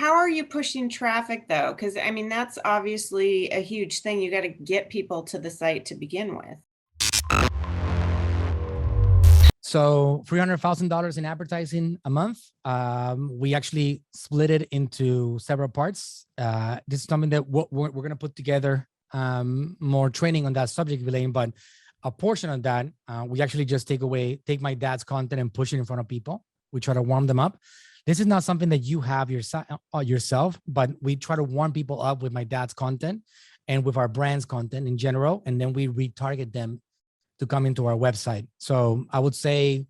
how are you pushing traffic though? Because I mean, that's obviously a huge thing. You got to get people to the site to begin with. So $300,000 in advertising a month. We actually split it into several parts. This is something that we're going to put together more training on that subject, Elaine, but a portion of that, we actually just take my dad's content and push it in front of people. We try to warm them up. This is not something that you have yourself, but we try to warm people up with my dad's content and with our brand's content in general, and then we retarget them to come into our website. So I would say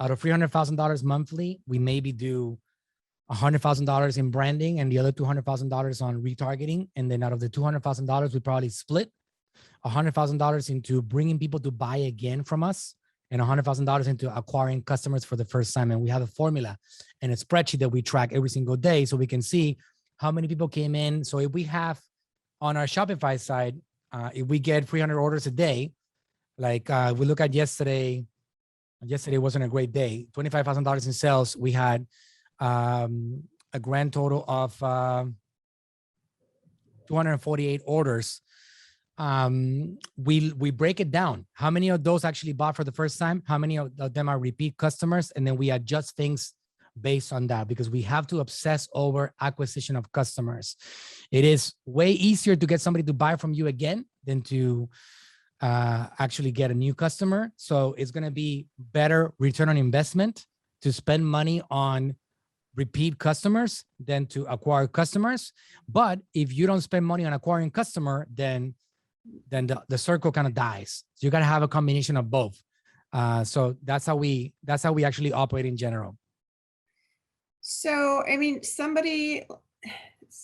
out of $300,000 monthly, we maybe do $100,000 in branding and the other $200,000 on retargeting. And then out of the $200,000, we probably split $100,000 into bringing people to buy again from us and $100,000 into acquiring customers for the first time. And we have a formula and a spreadsheet that we track every single day so we can see how many people came in. So if we have on our Shopify side, if we get 300 orders a day, like we look at yesterday wasn't a great day, $25,000 in sales. We had a grand total of 248 orders. We break it down. How many of those actually bought for the first time? How many of them are repeat customers? And then we adjust things based on that because we have to obsess over acquisition of customers. It is way easier to get somebody to buy from you again than to actually get a new customer. So it's going to be better return on investment to spend money on repeat customers than to acquire customers. But if you don't spend money on acquiring customer, then the circle kind of dies. So you got to have a combination of both. So that's how we actually operate in general. So, I mean, somebody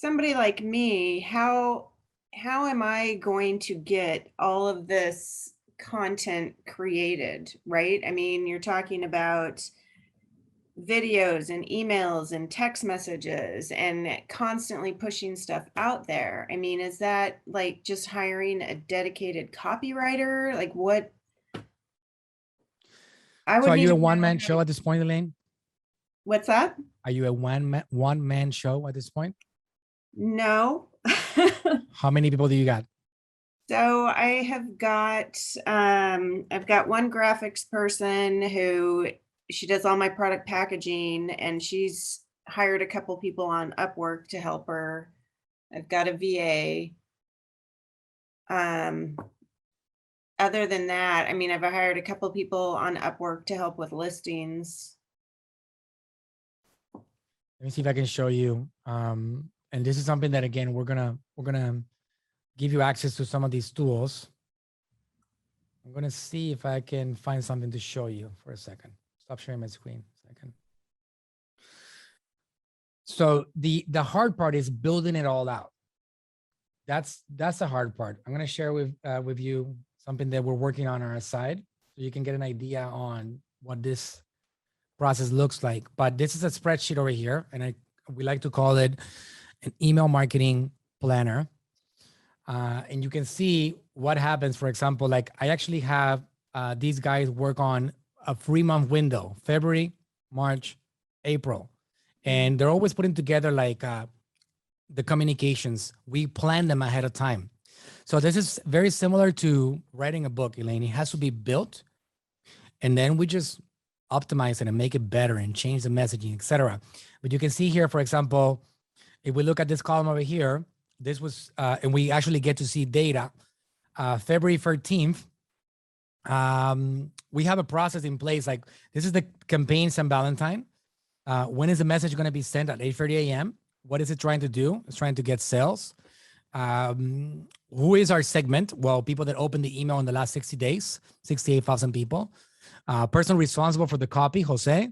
like me, how am I going to get all of this content created, right? I mean, you're talking about videos and emails and text messages and constantly pushing stuff out there. I mean, is that like just hiring a dedicated copywriter? Like what? So are you a one-man show at this point, Elaine? What's that? Are you a one-man show at this point? No. How many people do you got? So I have got, I've got one graphics person who she does all my product packaging and she's hired a couple people on Upwork to help her. I've got a VA. Other than that, I mean, I've hired a couple people on Upwork to help with listings. Let me see if I can show you. And this is something that, again, we're gonna give you access to some of these tools. I'm gonna see if I can find something to show you for a second. Stop sharing my screen a second. So the hard part is building it all out. That's the hard part. I'm gonna share with you something that we're working on our side, so you can get an idea on what this process looks like. But this is a spreadsheet over here, and we like to call it an email marketing planner. And you can see what happens. For example, like I actually have these guys work on a 3-month window, February, March, April. And they're always putting together like the communications. We plan them ahead of time. So this is very similar to writing a book, Elaine. It has to be built. And then we just optimize it and make it better and change the messaging, etc. But you can see here, for example, if we look at this column over here, this was, and we actually get to see data, February 13th, we have a process in place. Like this is the campaign St. Valentine. When is the message going to be sent at 8:30 a.m.? What is it trying to do? It's trying to get sales. Who is our segment? Well, people that opened the email in the last 60 days, 68,000 people. Person responsible for the copy, Jose.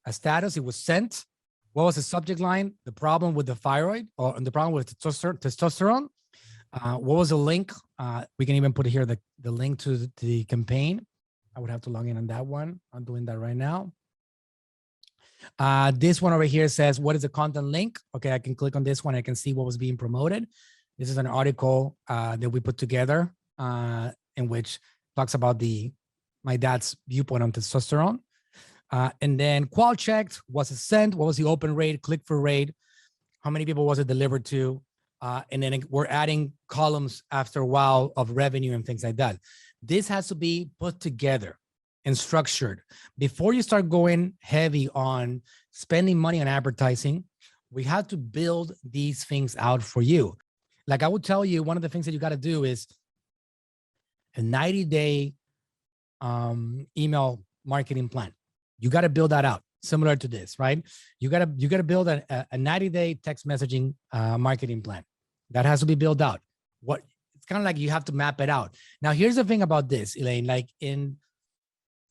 A status, it was sent. What was the subject line? The problem with the thyroid or the problem with testosterone. What was the link? We can even put here the link to the campaign. I would have to log in on that one. I'm doing that right now. This one over here says, what is the content link? Okay, I can click on this one. I can see what was being promoted. This is an article that we put together in which talks about my dad's viewpoint on testosterone. And then qual checked, was it sent? What was the open rate, click-through rate? how many people was it delivered to, and then we're adding columns after a while of revenue and things like that. This has to be put together and structured before you start going heavy on spending money on advertising. We have to build these things out for you. Like I would tell you, one of the things that you got to do is a 90-day email marketing plan. You got to build that out, similar to this, right? You got to build a 90-day text messaging marketing plan. That has to be built out. It's kind of like you have to map it out. Now, here's the thing about this, Elaine. Like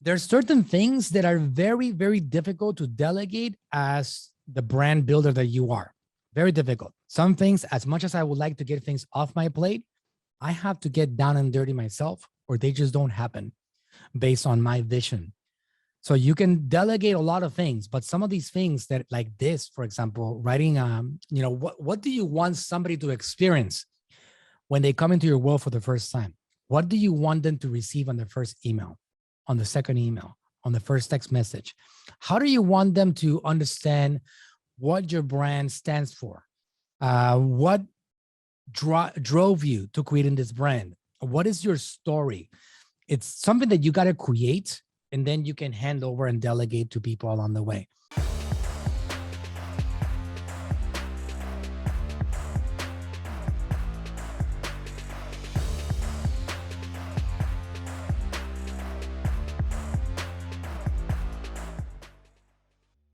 there's certain things that are very, very difficult to delegate as the brand builder that you are. Very difficult. Some things, as much as I would like to get things off my plate, I have to get down and dirty myself, or they just don't happen based on my vision. So you can delegate a lot of things, but some of these things that, like this, for example, writing, what do you want somebody to experience when they come into your world for the first time? What do you want them to receive on the first email, on the second email, on the first text message? How do you want them to understand what your brand stands for? What drove you to creating this brand? What is your story? It's something that you got to create, and then you can hand over and delegate to people along the way.